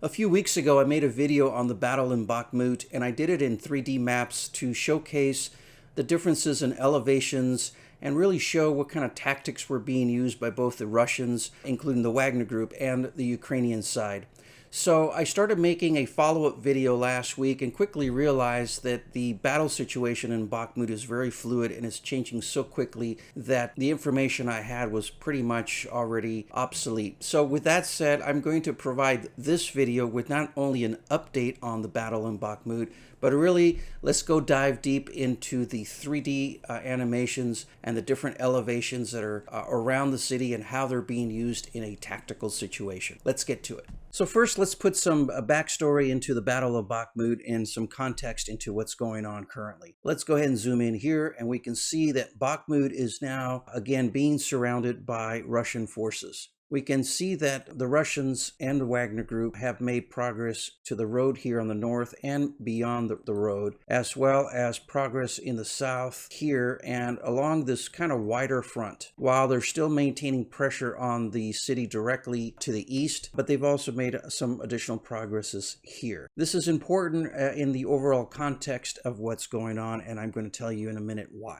A few weeks ago, I made a video on the battle in Bahkmut, and I did it in 3D maps to showcase the differences in elevations and really show what kind of tactics were being used by both the Russians, including the Wagner group, and the Ukrainian side. So I started making a follow-up video last week and quickly realized that the battle situation in Bahkmut is very fluid and it's changing so quickly that the information I had was pretty much already obsolete. So with that said, I'm going to provide this video with not only an update on the battle in Bahkmut, but really let's go dive deep into the 3D animations and the different elevations that are around the city and how they're being used in a tactical situation. Let's get to it. So first, let's put some backstory into the Battle of Bahkmut and some context into what's going on currently. Let's go ahead and zoom in here, and we can see that Bahkmut is now, again, being surrounded by Russian forces. We can see that the Russians and the Wagner group have made progress to the road here on the north and beyond the road, as well as progress in the south here and along this kind of wider front, while they're still maintaining pressure on the city directly to the east, but they've also made some additional progresses here. This is important in the overall context of what's going on, and I'm going to tell you in a minute why.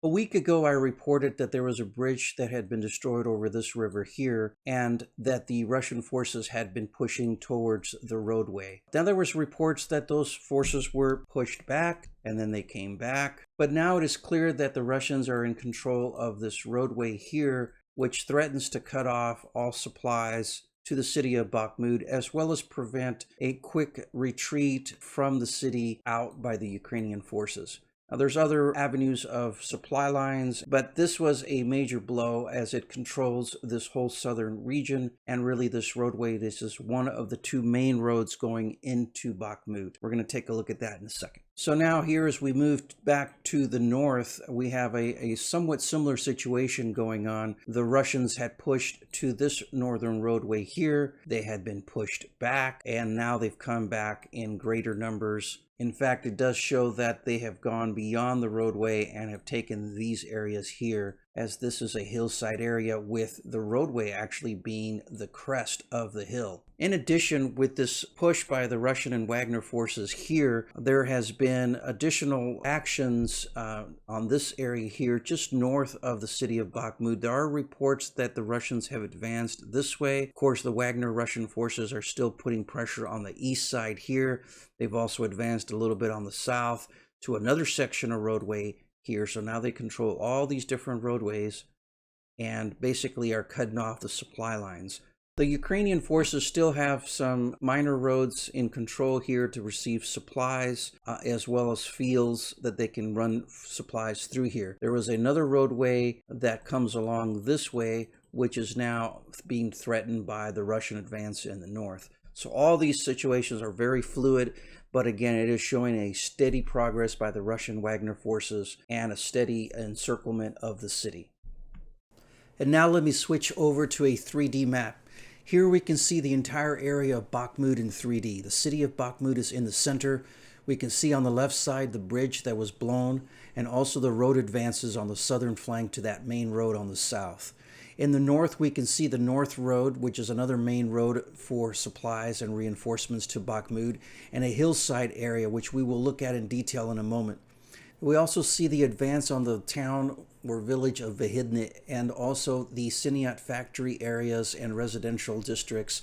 A week ago, I reported that there was a bridge that had been destroyed over this river here and that the Russian forces had been pushing towards the roadway. Then there was reports that those forces were pushed back and then they came back. But now it is clear that the Russians are in control of this roadway here, which threatens to cut off all supplies to the city of Bahkmut, as well as prevent a quick retreat from the city out by the Ukrainian forces. Now, there's other avenues of supply lines, but this was a major blow as it controls this whole southern region and really this roadway. This is one of the two main roads going into Bahkmut. We're going to take a look at that in a second. So now here, as we move back to the north, we have a somewhat similar situation going on. The Russians had pushed to this northern roadway here. They had been pushed back, and now they've come back in greater numbers. In fact, it does show that they have gone beyond the roadway and have taken these areas here, as this is a hillside area with the roadway actually being the crest of the hill. In addition, with this push by the Russian and Wagner forces here, there has been additional actions on this area here, just north of the city of Bahkmut. There are reports that the Russians have advanced this way. Of course, the Wagner Russian forces are still putting pressure on the east side here. They've also advanced a little bit on the south to another section of roadway here. So now they control all these different roadways and basically are cutting off the supply lines. The Ukrainian forces still have some minor roads in control here to receive supplies, as well as fields that they can run supplies through here. There was another roadway that comes along this way, which is now being threatened by the Russian advance in the north. So all these situations are very fluid, but again, it is showing a steady progress by the Russian Wagner forces and a steady encirclement of the city. And now let me switch over to a 3D map. Here we can see the entire area of Bahkmut in 3D. The city of Bahkmut is in the center. We can see on the left side the bridge that was blown, and also the road advances on the southern flank to that main road on the south. In the north, we can see the North Road, which is another main road for supplies and reinforcements to Bahkmut, and a hillside area, which we will look at in detail in a moment. We also see the advance on the town or village of Vahidne, and also the Siniat Factory areas and residential districts,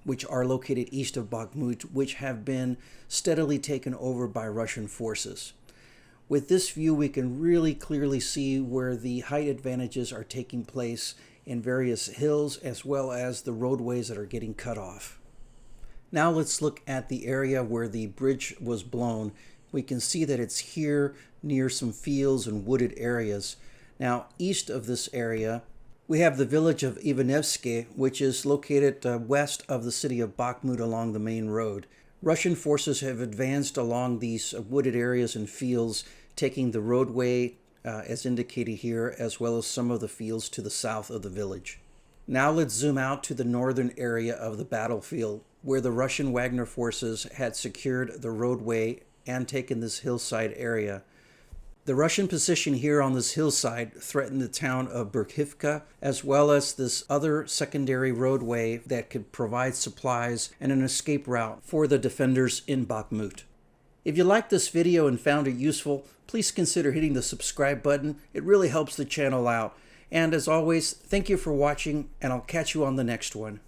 which are located east of Bahkmut, which have been steadily taken over by Russian forces. With this view, we can really clearly see where the height advantages are taking place in various hills, as well as the roadways that are getting cut off. Now let's look at the area where the bridge was blown. We can see that it's here near some fields and wooded areas. Now, east of this area, we have the village of Ivanevske, which is located west of the city of Bahkmut along the main road. Russian forces have advanced along these wooded areas and fields, taking the roadway as indicated here, as well as some of the fields to the south of the village. Now let's zoom out to the northern area of the battlefield, where the Russian Wagner forces had secured the roadway and taken this hillside area. The Russian position here on this hillside threatened the town of Berkhivka, as well as this other secondary roadway that could provide supplies and an escape route for the defenders in Bahkmut. If you liked this video and found it useful, please consider hitting the subscribe button. It really helps the channel out. And as always, thank you for watching, and I'll catch you on the next one.